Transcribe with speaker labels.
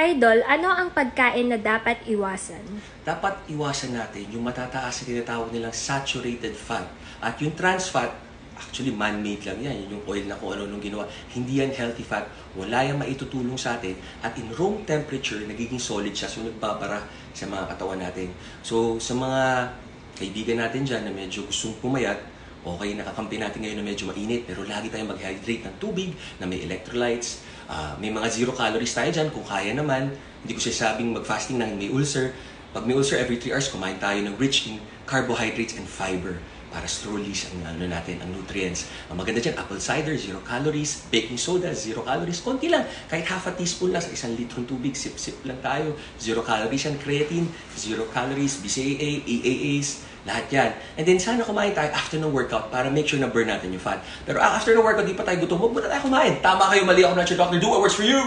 Speaker 1: Idol, ano ang pagkain na dapat iwasan?
Speaker 2: Dapat iwasan natin yung matataas na tinatawag nilang saturated fat. At yung trans fat, actually man-made lang yan. Yung oil na kung ano nung ginawa. Hindi yan healthy fat. Wala yung maitutulong sa atin. At in room temperature, nagiging solid siya. So nagbabara sa mga katawan natin. So sa mga kaibigan natin dyan na medyo gustong pumayat, okay, nakakampi natin ngayon na medyo mainit, pero lagi tayong mag-hydrate ng tubig na may electrolytes. May mga zero calories tayo dyan kung kaya naman. Hindi ko sinasabing mag-fasting na may ulcer. Pag may ulcer, every 3 hours, kumain tayo ng rich in carbohydrates and fiber para slowly ang nutrients. Ang maganda dyan, apple cider, 0 calories, baking soda, 0 calories, konti lang. Kahit half a teaspoon lang sa 1 litrong tubig, sip-sip lang tayo. 0 calories yan, creatine, 0 calories, BCAA, EAAs, lahat yan. And then sana kumain tayo after ng workout para make sure na burn natin yung fat. Pero after ng workout, di pa tayo gutom, huwag muna tayo kumain. Tama kayo, mali ako na your doctor. Do what works for you!